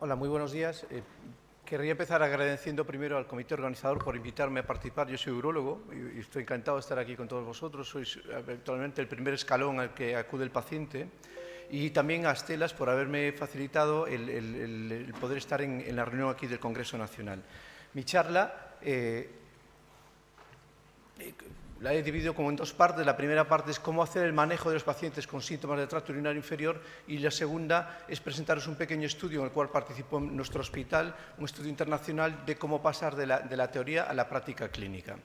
Hola, muy buenos días. Querría empezar agradeciendo primero al comité organizador por invitarme a participar. Yo soy urólogo y estoy encantado de estar aquí con todos vosotros. Sois actualmente el primer escalón al que acude el paciente. Y también a Estelas por haberme facilitado el poder estar en la reunión aquí del Congreso Nacional. Mi charla la he dividido como en dos partes. La primera parte es cómo hacer el manejo de los pacientes con síntomas del tracto urinario inferior y la segunda es presentaros un pequeño estudio en el cual participó en nuestro hospital, un estudio internacional de cómo pasar de la teoría a la práctica clínica.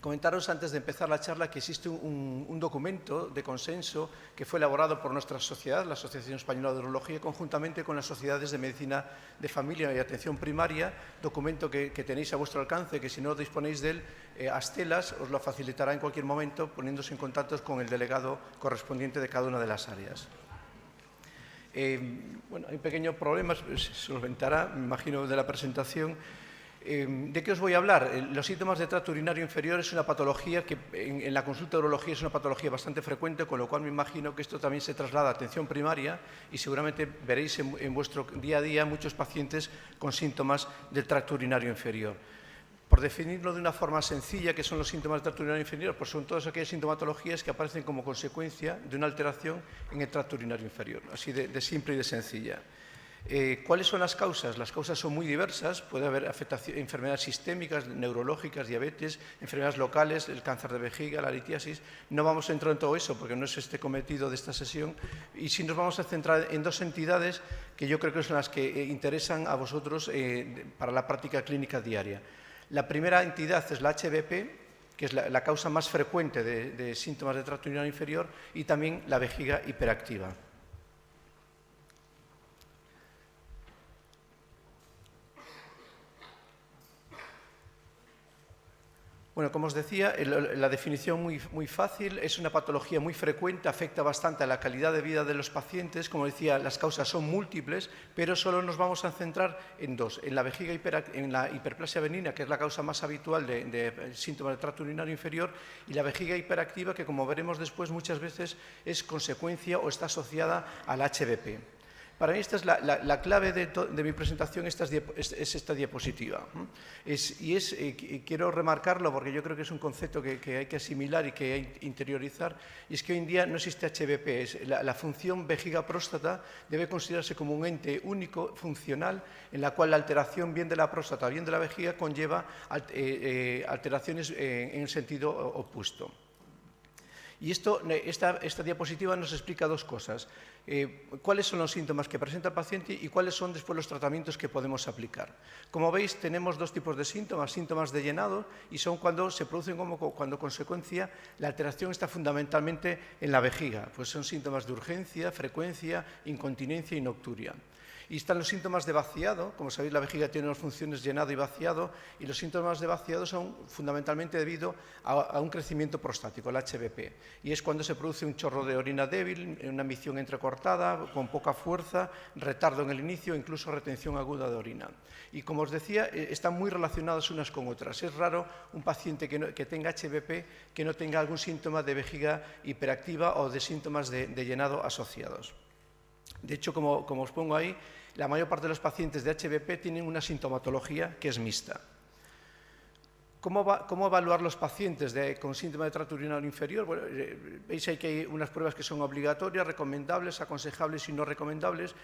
Comentaros antes de empezar la charla que existe un documento de consenso que fue elaborado por nuestra sociedad, la Asociación Española de Urología, conjuntamente con las sociedades de Medicina de Familia y Atención Primaria, documento que tenéis a vuestro alcance, que si no disponéis de él, Estelas os lo facilitará en cualquier momento poniéndose en contacto con el delegado correspondiente de cada una de las áreas. Bueno, hay un pequeño problema, se solventará, me imagino, de la presentación. ¿De qué os voy a hablar? Los síntomas de tracto urinario inferior es una patología que en la consulta de urología es una patología bastante frecuente, con lo cual me imagino que esto también se traslada a atención primaria y seguramente veréis en vuestro día a día muchos pacientes con síntomas del tracto urinario inferior. Por definirlo de una forma sencilla, ¿qué son los síntomas del tracto urinario inferior? Pues son todas aquellas sintomatologías que aparecen como consecuencia de una alteración en el tracto urinario inferior, así de simple y de sencilla. ¿Cuáles son las causas? Las causas son muy diversas. Puede haber enfermedades sistémicas, neurológicas, diabetes, enfermedades locales, el cáncer de vejiga, la litiasis. No vamos a entrar en todo eso porque no es este cometido de esta sesión. Y sí nos vamos a centrar en dos entidades que yo creo que son las que interesan a vosotros para la práctica clínica diaria. La primera entidad es la HBP, que es la causa más frecuente de síntomas de tracto urinario inferior, y también la vejiga hiperactiva. Bueno, como os decía, la definición muy fácil, es una patología muy frecuente, afecta bastante a la calidad de vida de los pacientes. Como decía, las causas son múltiples, pero solo nos vamos a centrar en dos, en la vejiga en la hiperplasia benigna, que es la causa más habitual de síntomas de tracto urinario inferior, y la vejiga hiperactiva, que como veremos después muchas veces es consecuencia o está asociada al HBP. Para mí esta es la clave de mi presentación, es esta diapositiva. Quiero remarcarlo porque yo creo que es un concepto que hay que asimilar y que hay que interiorizar, y es que hoy en día no existe HBP. La función vejiga-próstata debe considerarse como un ente único, funcional, en la cual la alteración bien de la próstata, bien de la vejiga, conlleva alteraciones en el sentido opuesto. Y esta diapositiva nos explica dos cosas. Cuáles son los síntomas que presenta el paciente y cuáles son después los tratamientos que podemos aplicar. Como veis, tenemos dos tipos de síntomas, síntomas de llenado, y son cuando se producen cuando consecuencia la alteración está fundamentalmente en la vejiga. Pues son síntomas de urgencia, frecuencia, incontinencia y nocturia. Y están los síntomas de vaciado. Como sabéis, la vejiga tiene unas funciones llenado y vaciado, y los síntomas de vaciado son fundamentalmente debido a un crecimiento prostático, el HBP. Y es cuando se produce un chorro de orina débil, una micción entrecortada, con poca fuerza, retardo en el inicio, incluso retención aguda de orina. Y como os decía, están muy relacionadas unas con otras. Es raro un paciente que tenga HBP que no tenga algún síntoma de vejiga hiperactiva o de síntomas de llenado asociados. De hecho, como os pongo ahí, la mayor parte de los pacientes de HBP tienen una sintomatología que es mixta. ¿Cómo evaluar los pacientes con síntoma de tracto urinario inferior? Bueno, veis ahí que hay unas pruebas que son obligatorias, recomendables, aconsejables y no recomendables.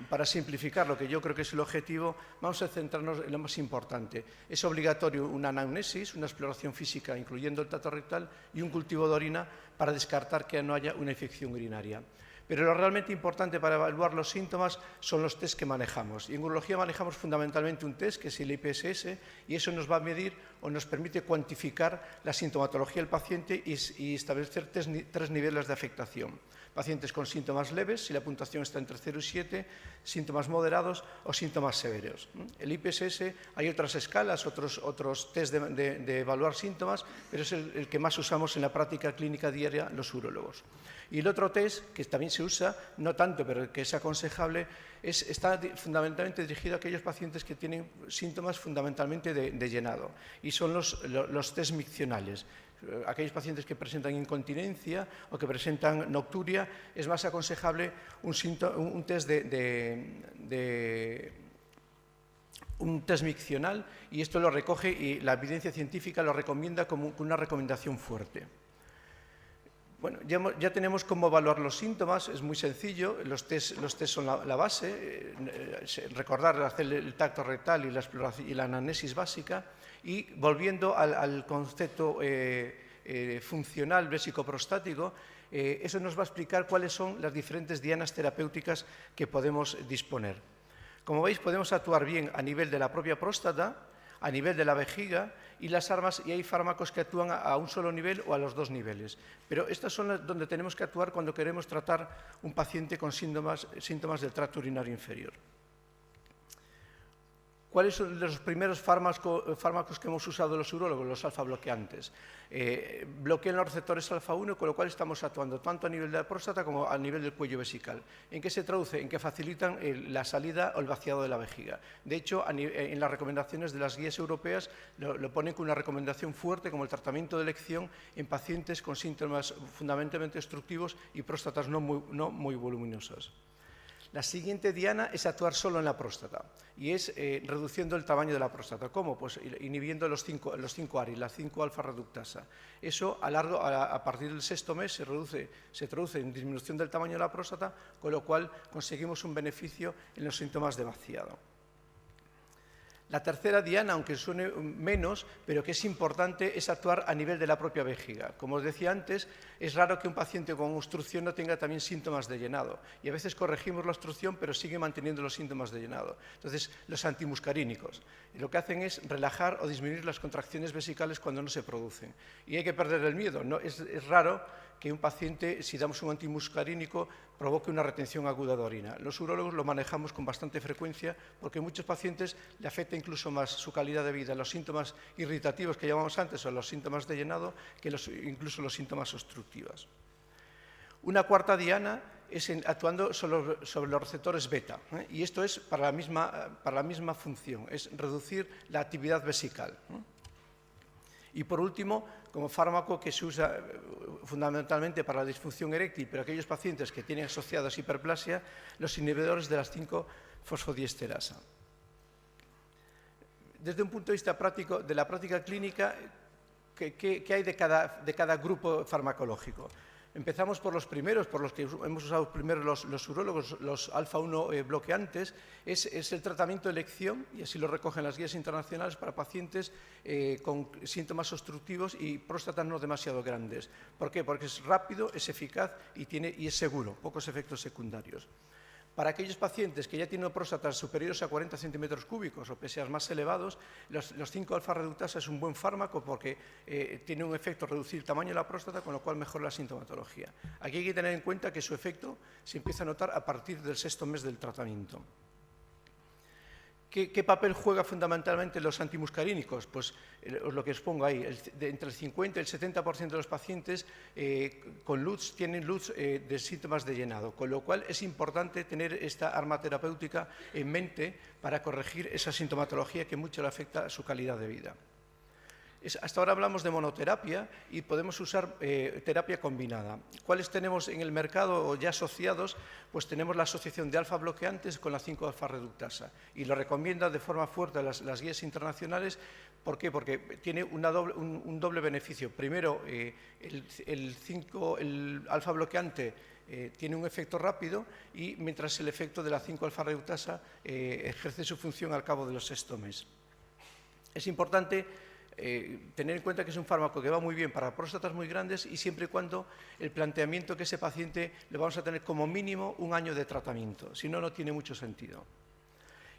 Para simplificar lo que yo creo que es el objetivo, vamos a centrarnos en lo más importante. Es obligatorio una anamnesis, una exploración física incluyendo el tracto rectal y un cultivo de orina para descartar que no haya una infección urinaria. Pero lo realmente importante para evaluar los síntomas son los test que manejamos. Y en urología manejamos fundamentalmente un test que es el IPSS, y eso nos va a medir o nos permite cuantificar la sintomatología del paciente y establecer tres niveles de afectación. Pacientes con síntomas leves, si la puntuación está entre 0 y 7, síntomas moderados o síntomas severos. El IPSS, hay otras escalas, otros test de evaluar síntomas, pero es el que más usamos en la práctica clínica diaria los urólogos. Y el otro test, que también se usa, no tanto, pero que es aconsejable, está fundamentalmente dirigido a aquellos pacientes que tienen síntomas fundamentalmente de llenado, y son los test miccionales. aquellos pacientes que presentan incontinencia o que presentan nocturia, es más aconsejable un test un test miccional, y esto lo recoge y la evidencia científica lo recomienda como una recomendación fuerte. Bueno, ya tenemos cómo evaluar los síntomas, es muy sencillo, los test son la base, recordar hacer el tacto rectal y la anamnesis básica, y volviendo al concepto funcional vésico-prostático, eso nos va a explicar cuáles son las diferentes dianas terapéuticas que podemos disponer. Como veis, podemos actuar bien a nivel de la propia próstata, a nivel de la vejiga, y hay fármacos que actúan a un solo nivel o a los dos niveles. Pero estas son donde tenemos que actuar cuando queremos tratar un paciente con síntomas del tracto urinario inferior. ¿Cuáles son los primeros fármacos que hemos usado los urólogos? Los alfa-bloqueantes. Bloquean los receptores alfa-1, con lo cual estamos actuando tanto a nivel de la próstata como a nivel del cuello vesical. ¿En qué se traduce? En que facilitan la salida o el vaciado de la vejiga. De hecho, en las recomendaciones de las guías europeas lo ponen con una recomendación fuerte como el tratamiento de elección en pacientes con síntomas fundamentalmente obstructivos y próstatas no muy voluminosas. La siguiente diana es actuar solo en la próstata y es reduciendo el tamaño de la próstata. ¿Cómo? Pues inhibiendo los 5 ARI, la 5-alfa reductasa. Eso a partir del 6º mes se traduce en disminución del tamaño de la próstata, con lo cual conseguimos un beneficio en los síntomas de vaciado. La tercera diana, aunque suene menos, pero que es importante, es actuar a nivel de la propia vejiga. Como os decía antes, es raro que un paciente con obstrucción no tenga también síntomas de llenado. Y a veces corregimos la obstrucción, pero sigue manteniendo los síntomas de llenado. Entonces, los antimuscarínicos lo que hacen es relajar o disminuir las contracciones vesicales cuando no se producen. Y hay que perder el miedo. ¿No? Es raro que un paciente, si damos un antimuscarínico, provoque una retención aguda de orina. Los urólogos lo manejamos con bastante frecuencia porque a muchos pacientes le afecta incluso más su calidad de vida, los síntomas irritativos que llamamos antes o los síntomas de llenado que incluso los síntomas obstructivos. Una cuarta diana es actuando sobre los receptores beta, y esto es para la misma función, es reducir la actividad vesical. Y por último, como fármaco que se usa fundamentalmente para la disfunción eréctil, pero aquellos pacientes que tienen asociados hiperplasia, los inhibidores de las 5-fosfodiesterasa. Desde un punto de vista práctico, de la práctica clínica, ¿qué hay de cada grupo farmacológico? Empezamos por los primeros, por los que hemos usado primero los urólogos, los alfa-1 bloqueantes. Es el tratamiento de elección, y así lo recogen las guías internacionales, para pacientes con síntomas obstructivos y próstatas no demasiado grandes. ¿Por qué? Porque es rápido, es eficaz y es seguro, pocos efectos secundarios. Para aquellos pacientes que ya tienen próstatas superiores a 40 centímetros cúbicos o PSAs más elevados, los 5-alfa reductasa es un buen fármaco porque tiene un efecto reducir el tamaño de la próstata, con lo cual mejora la sintomatología. Aquí hay que tener en cuenta que su efecto se empieza a notar a partir del 6º mes del tratamiento. ¿Qué papel juega fundamentalmente los antimuscarínicos? Pues lo que os pongo ahí, entre el 50 y el 70% de los pacientes con LUTS tienen LUTS de síntomas de llenado, con lo cual es importante tener esta arma terapéutica en mente para corregir esa sintomatología que mucho le afecta a su calidad de vida. Hasta ahora hablamos de monoterapia y podemos usar terapia combinada. ¿Cuáles tenemos en el mercado o ya asociados? Pues tenemos la asociación de alfa bloqueantes con la 5-alfa reductasa y lo recomienda de forma fuerte las guías internacionales. ¿Por qué? Porque tiene un doble beneficio. Primero, el alfa bloqueante tiene un efecto rápido, y mientras el efecto de la 5-alfa reductasa ejerce su función al cabo de los 6º mes. Es importante tener en cuenta que es un fármaco que va muy bien para próstatas muy grandes, y siempre y cuando el planteamiento que ese paciente le vamos a tener como mínimo 1 año de tratamiento, si no, no tiene mucho sentido.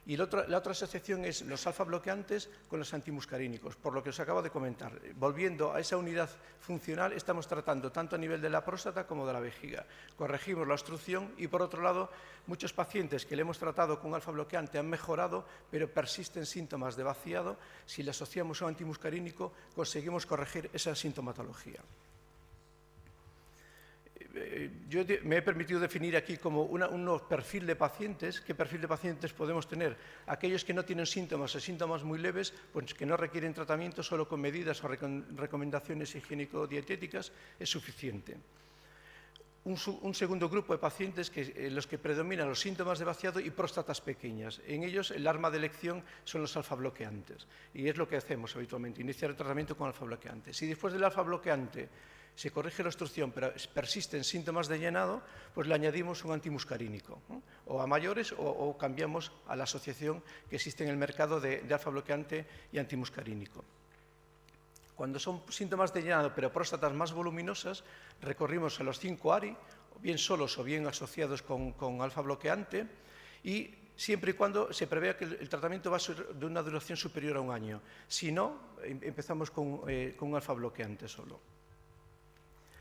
Y la otra asociación es los alfa bloqueantes con los antimuscarínicos, por lo que os acabo de comentar. Volviendo a esa unidad funcional, estamos tratando tanto a nivel de la próstata como de la vejiga. Corregimos la obstrucción y, por otro lado, muchos pacientes que le hemos tratado con alfa bloqueante han mejorado, pero persisten síntomas de vaciado. Si le asociamos a un antimuscarínico, conseguimos corregir esa sintomatología. yo me he permitido definir aquí como un perfil de pacientes. ¿Qué perfil de pacientes podemos tener? Aquellos que no tienen síntomas o síntomas muy leves, pues que no requieren tratamiento, solo con medidas o recomendaciones higiénico-dietéticas es suficiente. Un segundo grupo de pacientes en los que predominan los síntomas de vaciado y próstatas pequeñas. En ellos el arma de elección son los alfa-bloqueantes y es lo que hacemos habitualmente, iniciar el tratamiento con alfa-bloqueantes. Si después del alfa-bloqueante se corrige la obstrucción pero persisten síntomas de llenado, pues le añadimos un antimuscarínico, ¿no? O a mayores o cambiamos a la asociación que existe en el mercado de alfa-bloqueante y antimuscarínico. Cuando son síntomas de llenado, pero próstatas más voluminosas, recorrimos a los 5 ARI, bien solos o bien asociados con alfa-bloqueante, y siempre y cuando se prevea que el tratamiento va a ser de una duración superior a un año. Si no, empezamos con un alfa-bloqueante solo.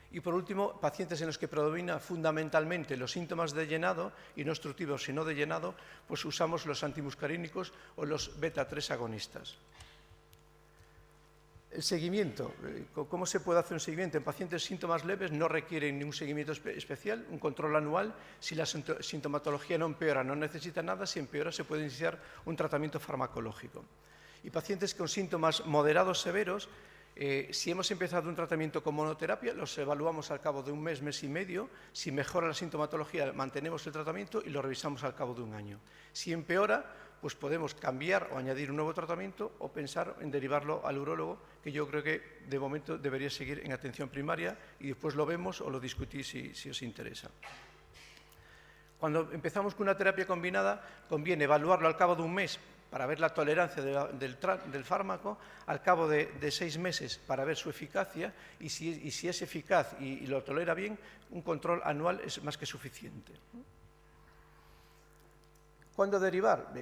Y por último, pacientes en los que predomina fundamentalmente los síntomas de llenado, y no obstructivos sino de llenado, pues usamos los antimuscarínicos o los beta-3 agonistas. El seguimiento. ¿Cómo se puede hacer un seguimiento? En pacientes síntomas leves no requieren ningún seguimiento especial, un control anual. Si la sintomatología no empeora, no necesita nada. Si empeora, se puede iniciar un tratamiento farmacológico. Y pacientes con síntomas moderados severos, si hemos empezado un tratamiento con monoterapia, los evaluamos al cabo de un mes, mes y medio. Si mejora la sintomatología, mantenemos el tratamiento y lo revisamos al cabo de un año. Si empeora, pues podemos cambiar o añadir un nuevo tratamiento o pensar en derivarlo al urólogo, que yo creo que de momento debería seguir en atención primaria y después lo vemos o lo discutís si os interesa. Cuando empezamos con una terapia combinada, conviene evaluarlo al cabo de un mes para ver la tolerancia del fármaco, al cabo de 6 meses para ver su eficacia y si es eficaz y lo tolera bien, un control anual es más que suficiente. ¿Cuándo derivar?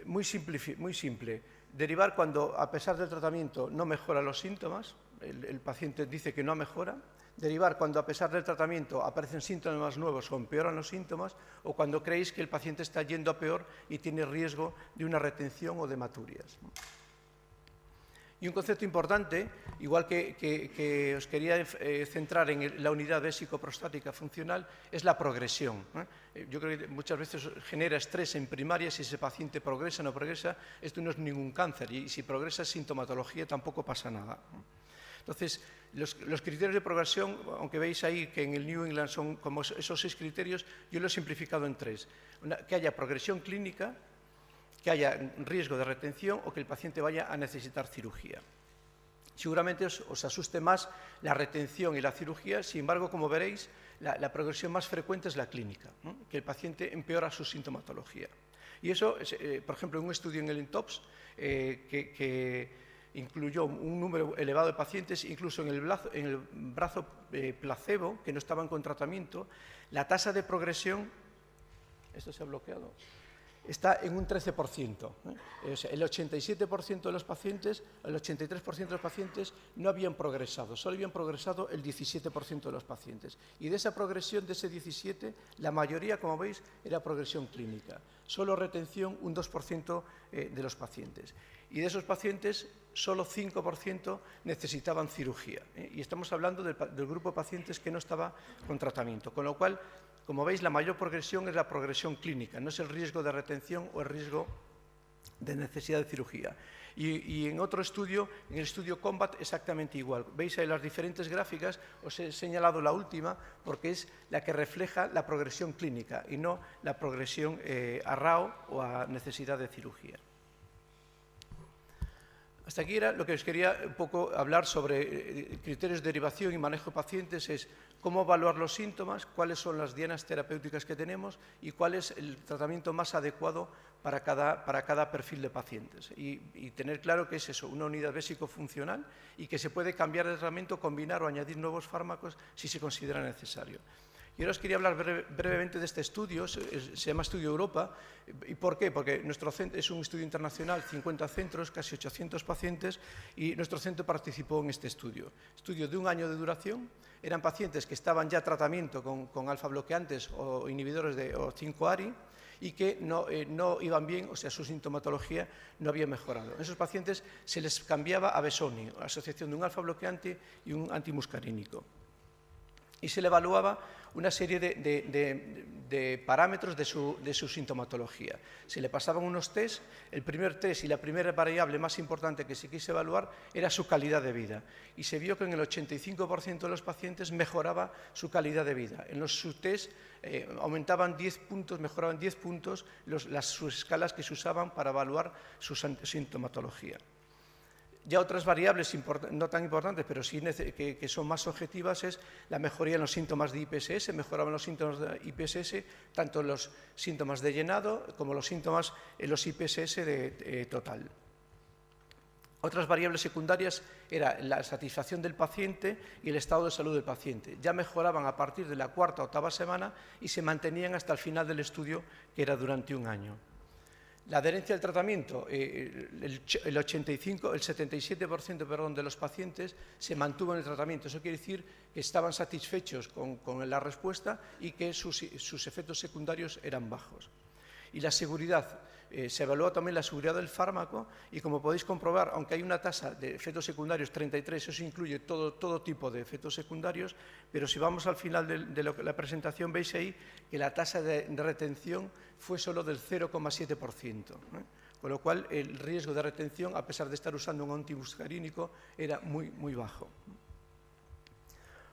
Muy simple. Derivar cuando, a pesar del tratamiento, no mejora los síntomas, el paciente dice que no mejora. Derivar cuando, a pesar del tratamiento, aparecen síntomas nuevos o empeoran los síntomas, o cuando creéis que el paciente está yendo a peor y tiene riesgo de una retención o de hematurias. Y un concepto importante, igual que os quería centrar en la unidad vésico-prostática funcional, es la progresión. Yo creo que muchas veces genera estrés en primaria si ese paciente progresa o no progresa. Esto no es ningún cáncer y si progresa es sintomatología tampoco pasa nada. Entonces, los criterios de progresión, aunque veis ahí que en el New England son como esos 6 criterios, yo lo he simplificado en 3. Que haya progresión clínica, que haya riesgo de retención o que el paciente vaya a necesitar cirugía. Seguramente os asuste más la retención y la cirugía, sin embargo, como veréis, la progresión más frecuente es la clínica, ¿no? Que el paciente empeora su sintomatología. Y eso, por ejemplo, en un estudio en el INTOPS, que incluyó un número elevado de pacientes, incluso en el brazo placebo, que no estaban con tratamiento, la tasa de progresión, esto se ha bloqueado, está en un 13%. O sea, el 87% de los pacientes, el 83% de los pacientes no habían progresado, solo habían progresado el 17% de los pacientes. Y de esa progresión, de ese 17%, la mayoría, como veis, era progresión clínica. Solo retención, un 2% de los pacientes. Y de esos pacientes, solo 5% necesitaban cirugía. Y estamos hablando del grupo de pacientes que no estaba con tratamiento. Con lo cual, como veis, la mayor progresión es la progresión clínica, no es el riesgo de retención o el riesgo de necesidad de cirugía. Y en otro estudio, en el estudio COMBAT, exactamente igual. Veis ahí las diferentes gráficas, os he señalado la última porque es la que refleja la progresión clínica y no la progresión a RAO o a necesidad de cirugía. Hasta aquí era lo que os quería un poco hablar sobre criterios de derivación y manejo de pacientes, es cómo evaluar los síntomas, cuáles son las dianas terapéuticas que tenemos y cuál es el tratamiento más adecuado para cada perfil de pacientes. Y tener claro que es eso, una unidad vésico-funcional y que se puede cambiar de tratamiento, combinar o añadir nuevos fármacos si se considera necesario. Y ahora os quería hablar brevemente de este estudio, se llama Estudio Europa. ¿Y por qué? Porque nuestro centro es un estudio internacional, 50 centros, casi 800 pacientes, y nuestro centro participó en este estudio. Estudio de 1 año de duración, eran pacientes que estaban ya en tratamiento con alfa-bloqueantes o inhibidores de 5-ARI y que no iban bien, o sea, su sintomatología no había mejorado. En esos pacientes se les cambiaba a Besoni, la asociación de un alfa-bloqueante y un antimuscarínico. y se le evaluaba una serie de parámetros de su sintomatología. Se le pasaban unos test, el primer test y la primera variable más importante que se quiso evaluar era su calidad de vida, y se vio que en el 85% de los pacientes mejoraba su calidad de vida. En los subtest aumentaban 10 puntos, mejoraban 10 puntos sus escalas que se usaban para evaluar su sintomatología. Ya otras variables no tan importantes, pero sí que son más objetivas, es la mejoría en los síntomas de IPSS. Mejoraban los síntomas de IPSS, tanto los síntomas de llenado como los síntomas en los IPSS total. Otras variables secundarias eran la satisfacción del paciente y el estado de salud del paciente. Ya mejoraban a partir de la cuarta o octava semana y se mantenían hasta el final del estudio, que era durante un año. La adherencia al tratamiento, el 77% de los pacientes se mantuvo en el tratamiento. Eso quiere decir que estaban satisfechos con la respuesta y que sus efectos secundarios eran bajos. Y la seguridad, se evaluó también la seguridad del fármaco y, como podéis comprobar, aunque hay una tasa de efectos secundarios 33, eso incluye todo tipo de efectos secundarios, pero si vamos al final de la presentación veis ahí que la tasa de retención fue solo del 0,7%, con lo cual el riesgo de retención, a pesar de estar usando un antimuscarínico, era muy bajo.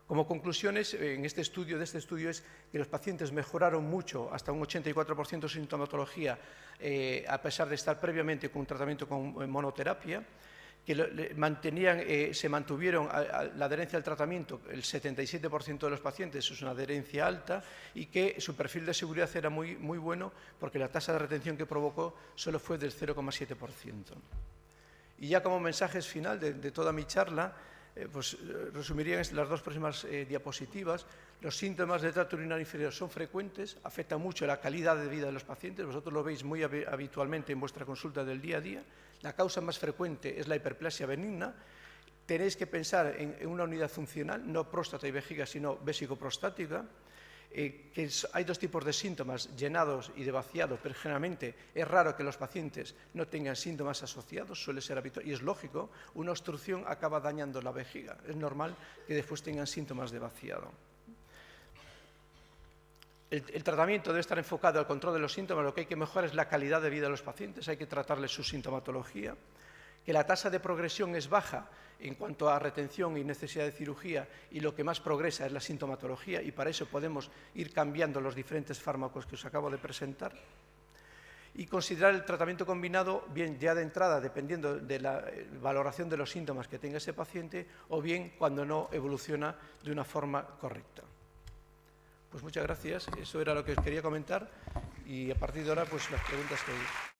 Como conclusiones de este estudio es que los pacientes mejoraron mucho, hasta un 84% de sintomatología, a pesar de estar previamente con un tratamiento con monoterapia, que se mantuvieron la adherencia al tratamiento, el 77% de los pacientes, es una adherencia alta, y que su perfil de seguridad era muy bueno, porque la tasa de retención que provocó solo fue del 0,7%. Y ya como mensajes final de toda mi charla, pues resumiría en las dos próximas diapositivas. Los síntomas de tracto urinario inferior son frecuentes, afectan mucho la calidad de vida de los pacientes, vosotros lo veis muy habitualmente en vuestra consulta del día a día. La causa más frecuente es la hiperplasia benigna. Tenéis que pensar en una unidad funcional, no próstata y vejiga, sino vésico-prostática. Que hay dos tipos de síntomas, llenados y de vaciado, pero generalmente es raro que los pacientes no tengan síntomas asociados, suele ser habitual, y es lógico, una obstrucción acaba dañando la vejiga, es normal que después tengan síntomas de vaciado. El tratamiento debe estar enfocado al control de los síntomas, lo que hay que mejorar es la calidad de vida de los pacientes, hay que tratarles su sintomatología, que la tasa de progresión es baja en cuanto a retención y necesidad de cirugía, y lo que más progresa es la sintomatología, y para eso podemos ir cambiando los diferentes fármacos que os acabo de presentar. Y considerar el tratamiento combinado, bien ya de entrada, dependiendo de la valoración de los síntomas que tenga ese paciente, o bien cuando no evoluciona de una forma correcta. Pues muchas gracias, eso era lo que os quería comentar, y a partir de ahora, pues las preguntas que hay.